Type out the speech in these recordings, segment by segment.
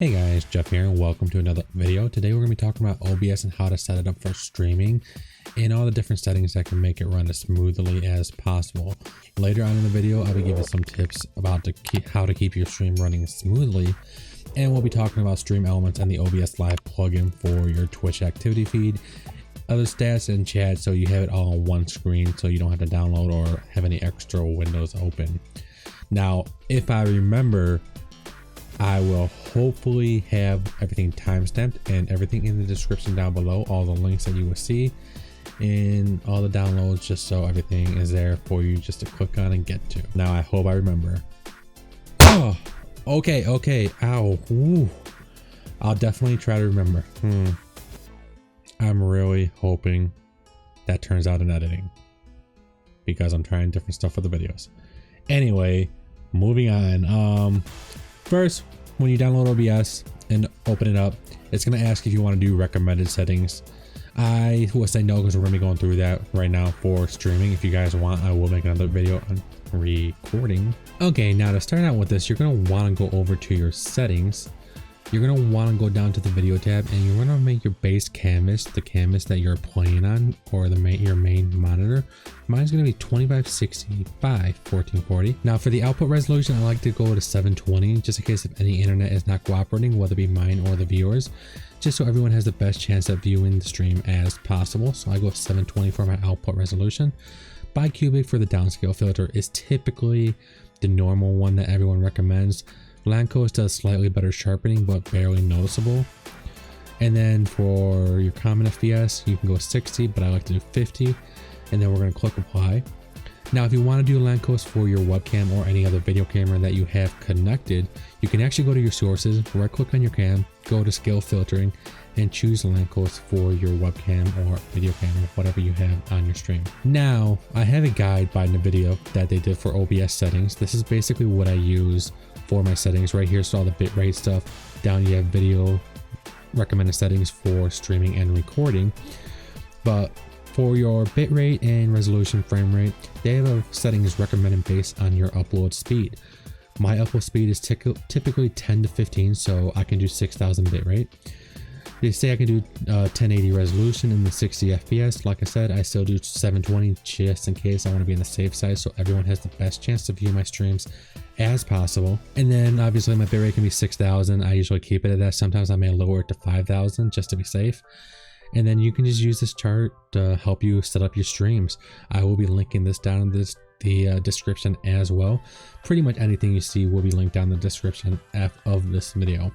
Hey guys, Jeff here and welcome to another video. Today we're going to be talking about OBS and how to set it up for streaming and all the different settings that can make it run as smoothly as possible. Later on in the video, I'll be giving some tips about how to keep your stream running smoothly, and we'll be talking about stream elements and the OBS Live plugin for your Twitch activity feed, other stats and chat, so you have it all on one screen so you don't have to download or have any extra windows open. Now, if I remember, I will hopefully have everything timestamped and everything in the description down below, all the links that you will see and all the downloads, just so everything is there for you just to click on and get to. Now I hope I remember. Oh, okay, ow. Ooh. I'll definitely try to remember. I'm really hoping that turns out in editing, because I'm trying different stuff for the videos. Anyway, moving on. First, when you download OBS and open it up, it's going to ask if you want to do recommended settings. I will say no, because we're going to be going through that right now for streaming. If you guys want, I will make another video on recording. Okay, now to start out with this, you're going to want to go over to your settings. You're going to want to go down to the video tab, and you're going to make your base canvas the canvas that you're playing on, or your main monitor. Mine's going to be 2560 by 1440. Now for the output resolution, I like to go to 720, just in case if any internet is not cooperating, whether it be mine or the viewers, just so everyone has the best chance at viewing the stream as possible. So I go with 720 for my output resolution. Bicubic for the downscale filter is typically the normal one that everyone recommends. Lancoast does slightly better sharpening, but barely noticeable. And then for your common FPS, you can go 60, but I like to do 50. And then we're going to click apply. Now, if you want to do Lancoast for your webcam or any other video camera that you have connected, you can actually go to your sources, right click on your cam, go to scale filtering, and choose Lancoast for your webcam or video camera, whatever you have on your stream. Now, I have a guide by NVIDIA that they did for OBS settings. This is basically what I use for my settings. Right here, so all the bitrate stuff. Down you have video recommended settings for streaming and recording. But for your bitrate and resolution frame rate, they have a settings recommended based on your upload speed. My upload speed is typically 10 to 15, so I can do 6000 bitrate. They say I can do 1080 resolution in the 60 FPS. Like I said, I still do 720 just in case I want to be on the safe side, so everyone has the best chance to view my streams as possible. And then obviously my bitrate can be 6000. I usually keep it at that. Sometimes I may lower it to 5000 just to be safe. And then you can just use this chart to help you set up your streams. I will be linking this down in the description as well. Pretty much anything you see will be linked down in the description of this video.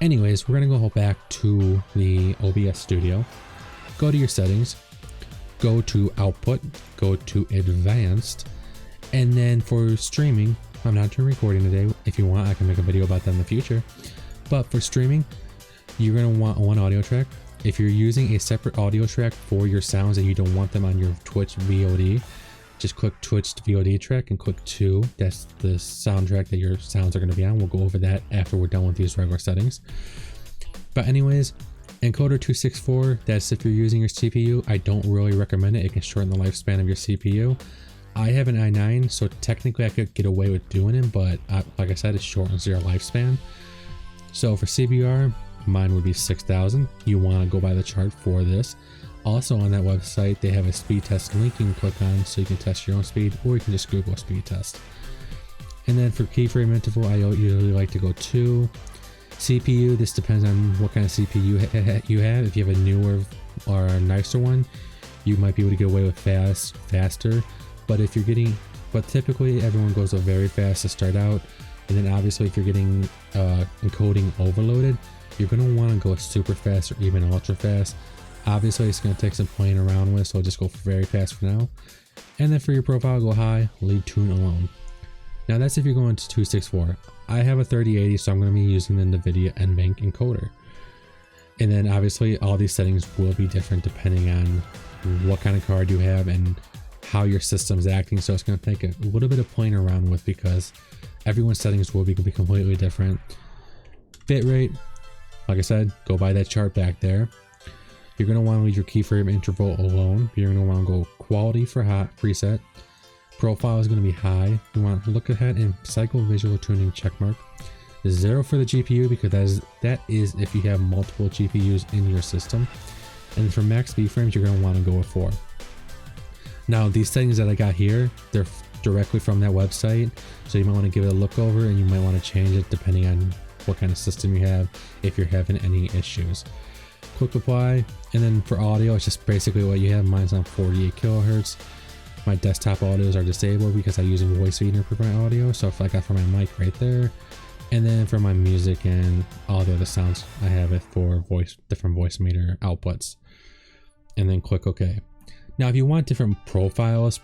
Anyways, we're going to go back to the OBS studio, go to your settings, go to output, go to advanced, and then for streaming, I'm not doing recording today. If you want, I can make a video about that in the future. But for streaming, you're going to want one audio track. If you're using a separate audio track for your sounds and you don't want them on your Twitch VOD, just click Twitch VOD track and click 2. That's the soundtrack that your sounds are going to be on. We'll go over that after we're done with these regular settings. But anyways, encoder 264, that's if you're using your CPU. I don't really recommend it. It can shorten the lifespan of your CPU. I have an i9, so technically I could get away with doing it, but like I said, it shortens your lifespan. So for CBR, mine would be 6000. You want to go by the chart for this. Also on that website, they have a speed test link you can click on so you can test your own speed, or you can just Google speed test. And then for keyframe interval, I usually like to go 2. CPU, this depends on what kind of CPU you have. If you have a newer or a nicer one, you might be able to get away with faster. But if you're getting, typically everyone goes up very fast to start out. And then obviously if you're getting encoding overloaded, you're going to want to go super fast or even ultra fast. Obviously, it's going to take some playing around with, so I'll just go very fast for now. And then for your profile, go high, leave tune alone. Now that's if you're going to 264. I have a 3080, so I'm going to be using the NVIDIA NVENC encoder. And then obviously, all these settings will be different depending on what kind of card you have and how your system's acting. So it's going to take a little bit of playing around with, because everyone's settings will be completely different. Bitrate, like I said, go by that chart back there. You're going to want to leave your keyframe interval alone. You're going to want to go quality for hot preset. Profile is going to be high. You want to look ahead and cycle visual tuning checkmark. 0 for the GPU because that is if you have multiple GPUs in your system. And for max keyframes, you're going to want to go with 4. Now these settings that I got here, they're directly from that website, so you might want to give it a look over, and you might want to change it depending on what kind of system you have if you're having any issues. Click apply, and then for audio, it's just basically what you have. Mine's on 48 kilohertz. My desktop audios are disabled because I'm using voice feeder for my audio, so if I got for my mic right there. And then for my music and all the other sounds, I have it for different voice meter outputs. And then click OK. Now, if you want different profiles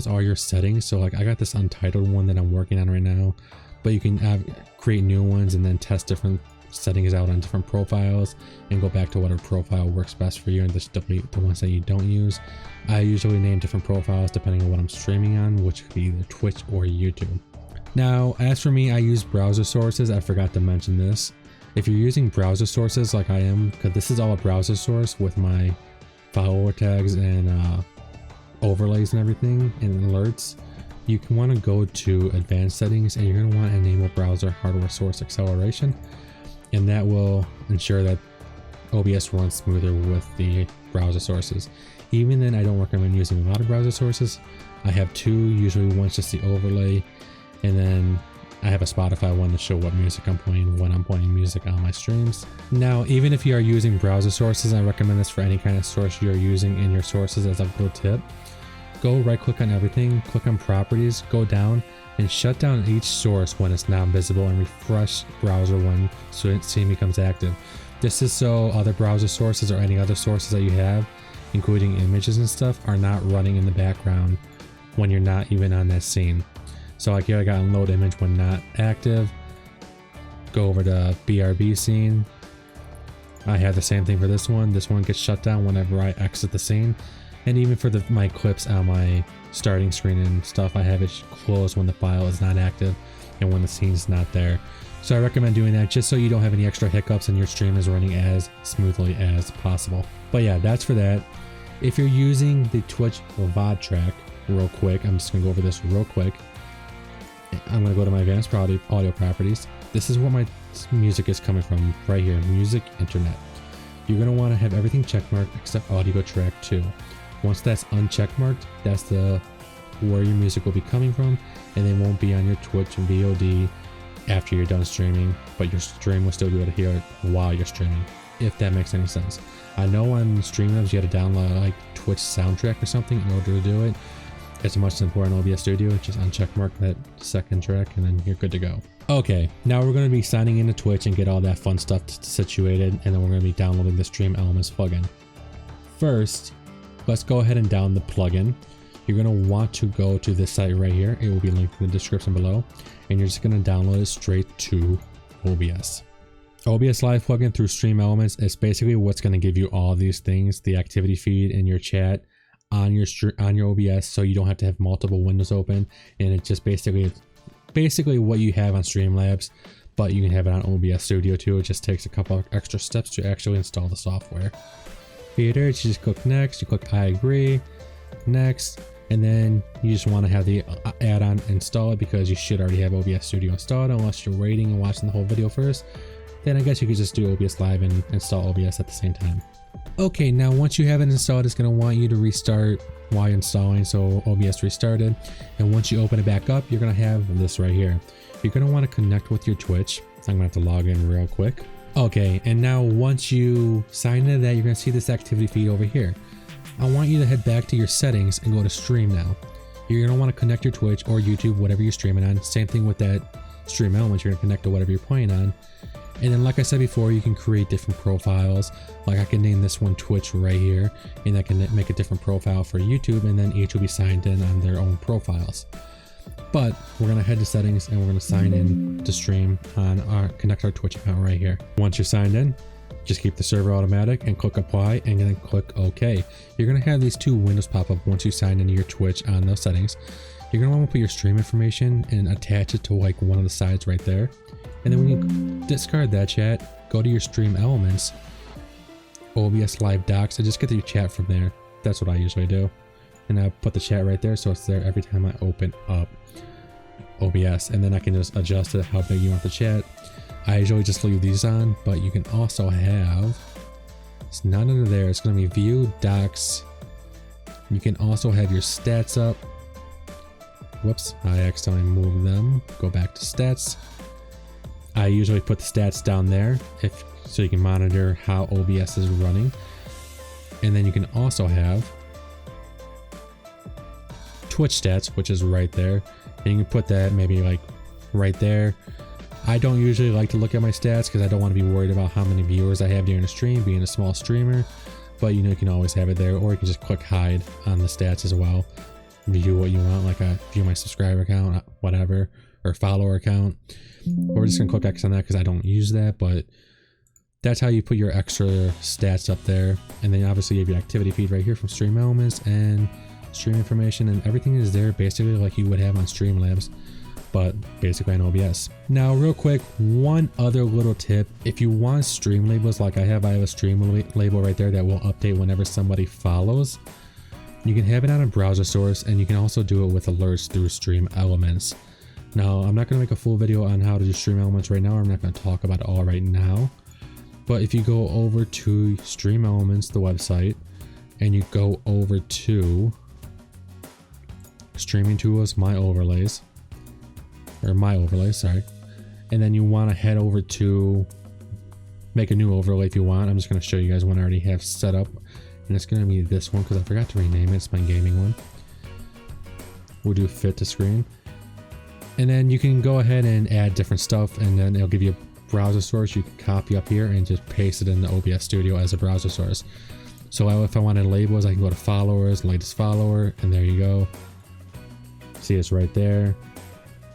are your settings. So like I got this untitled one that I'm working on right now, but you can create new ones and then test different settings out on different profiles and go back to whatever profile works best for you and just delete the ones that you don't use. I usually name different profiles depending on what I'm streaming on, which could be either Twitch or YouTube. Now, as for me, I use browser sources. I forgot to mention this. If you're using browser sources like I am, because this is all a browser source with my follower tags and overlays and everything and alerts, you can want to go to advanced settings and you're going to want to enable browser hardware source acceleration, and that will ensure that OBS runs smoother with the browser sources. Even then, I don't recommend using a lot of browser sources. I have 2, usually one's just the overlay, and then I have a Spotify one to show what music I'm playing when I'm playing music on my streams. Now, even if you are using browser sources, I recommend this for any kind of source you're using in your sources as a good tip. Go right click on everything, click on properties, go down and shut down each source when it's not visible and refresh browser when Steam becomes active. This is so other browser sources or any other sources that you have, including images and stuff, are not running in the background when you're not even on that scene. So like here I got unload image when not active. Go over to BRB scene. I have the same thing for this one. This one gets shut down whenever I exit the scene. And even for my clips on my starting screen and stuff, I have it closed when the file is not active and when the scene's not there. So I recommend doing that just so you don't have any extra hiccups and your stream is running as smoothly as possible. But yeah, that's for that. If you're using the Twitch Vod Track, real quick, I'm just gonna go over this real quick. I'm gonna go to my advanced audio properties. This is where my music is coming from right here, music internet. You're gonna want to have everything checkmarked except audio track 2. Once that's uncheckmarked, that's where your music will be coming from, and it won't be on your Twitch and VOD after you're done streaming, but your stream will still be able to hear it while you're streaming, if that makes any sense. I know on Streamlabs you had to download like Twitch soundtrack or something in order to do it. It's much simpler in OBS Studio. Just uncheckmark that second track and then you're good to go. Okay, now we're going to be signing into Twitch and get all that fun stuff situated, and then we're going to be downloading the Stream Elements plugin. First, let's go ahead and download the plugin. You're going to want to go to this site right here. It will be linked in the description below, and you're just going to download it straight to OBS. OBS Live plugin through Stream Elements is basically what's going to give you all these things, the activity feed and your chat on your OBS, so you don't have to have multiple windows open, and it's just basically what you have on Streamlabs, but you can have it on OBS Studio too. It just takes a couple of extra steps to actually install the software. Here, you just click next, you click I agree, next, and then you just want to have the add-on installed because you should already have OBS Studio installed, unless you're waiting and watching the whole video first. Then I guess you could just do OBS Live and install OBS at the same time. Okay, now once you have it installed, it's going to want you to restart while installing, so OBS restarted. And once you open it back up, you're going to have this right here. You're going to want to connect with your Twitch. I'm going to have to log in real quick. Okay, and now once you sign into that, you're going to see this activity feed over here. I want you to head back to your settings and go to stream now. You're going to want to connect your Twitch or YouTube, whatever you're streaming on. Same thing with that Stream Elements, you're going to connect to whatever you're playing on. And then like I said before, you can create different profiles. Like I can name this one Twitch right here, and I can make a different profile for YouTube, and then each will be signed in on their own profiles. But we're going to head to settings and we're going to sign in to stream on connect our Twitch account right here. Once you're signed in, just keep the server automatic and click apply and then click OK. You're going to have these two windows pop up once you sign into your Twitch on those settings. You're going to want to put your stream information and attach it to like one of the sides right there. And then when you discard that chat, go to your Stream Elements, OBS Live Docs, and just get your chat from there. That's what I usually do. And I put the chat right there so it's there every time I open up OBS. And then I can just adjust it how big you want the chat. I usually just leave these on, but you can also have, it's not under there, it's going to be view, docs. You can also have your stats up. Whoops, I accidentally moved them. Go back to stats. I usually put the stats down there so you can monitor how OBS is running. And then you can also have Twitch stats, which is right there. And you can put that maybe like right there. I don't usually like to look at my stats because I don't want to be worried about how many viewers I have during a stream, being a small streamer. But you know, you can always have it there, or you can just click hide on the stats as well. View what you want, like view my subscriber count, whatever, or follower account. We're just gonna click X on that because I don't use that, but that's how you put your extra stats up there. And then obviously you have your activity feed right here from Stream Elements and stream information, and everything is there basically like you would have on Streamlabs, but basically on OBS. Now real quick, one other little tip: if you want stream labels like I have a stream label right there that will update whenever somebody follows. You can have it on a browser source, and you can also do it with alerts through Stream Elements. Now I'm not going to make a full video on how to do Stream Elements right now, I'm not going to talk about it all right now, but if you go over to Stream Elements, the website, and you go over to Streaming Tools, My Overlays, sorry, and then you want to head over to make a new overlay if you want. I'm just going to show you guys one I already have set up, and it's going to be this one because I forgot to rename it. It's my gaming one. We'll do fit to screen, and then you can go ahead and add different stuff, and then it'll give you a browser source you can copy up here and just paste it in the OBS Studio as a browser source. So if I wanted labels, I can go to followers, latest follower, and there you go. See, it's right there.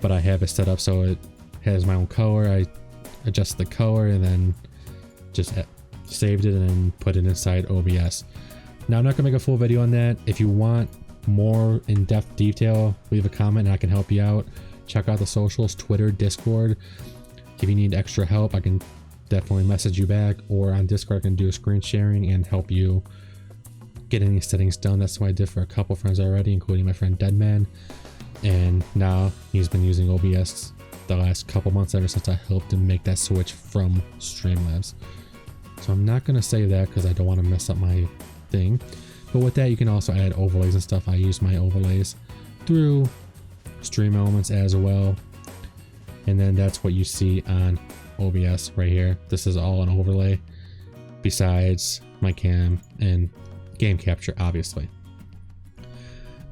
But I have it set up so it has my own color. I adjust the color and then just saved it and then put it inside OBS. Now I'm not gonna make a full video on that. If you want more in-depth detail, leave a comment and I can help you out. Check out the socials, Twitter, Discord. If you need extra help, I can definitely message you back, or on Discord I can do a screen sharing and help you get any settings done. That's what I did for a couple friends already, including my friend Deadman. And now he's been using OBS the last couple months ever since I helped him make that switch from Streamlabs. So I'm not going to say that because I don't want to mess up my thing. But with that, you can also add overlays and stuff. I use my overlays through Stream Elements as well. And then that's what you see on OBS right here. This is all an overlay besides my cam and game capture, obviously.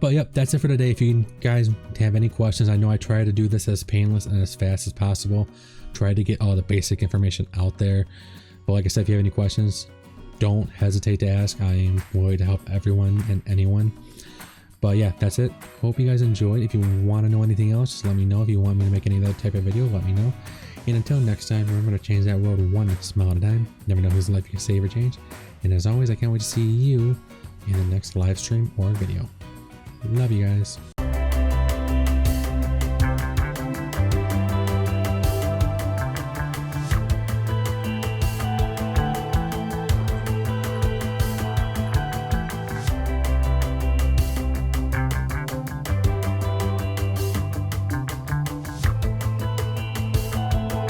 But yep, that's it for today. If you guys have any questions, I know I try to do this as painless and as fast as possible. Try to get all the basic information out there. But like I said, if you have any questions, don't hesitate to ask. I am willing to help everyone and anyone. But yeah, that's it. Hope you guys enjoyed. If you want to know anything else, just let me know. If you want me to make any other type of video, let me know. And until next time, remember to change that world one smile at a time. Never know whose life you can save or change. And as always, I can't wait to see you in the next live stream or video. Love you guys.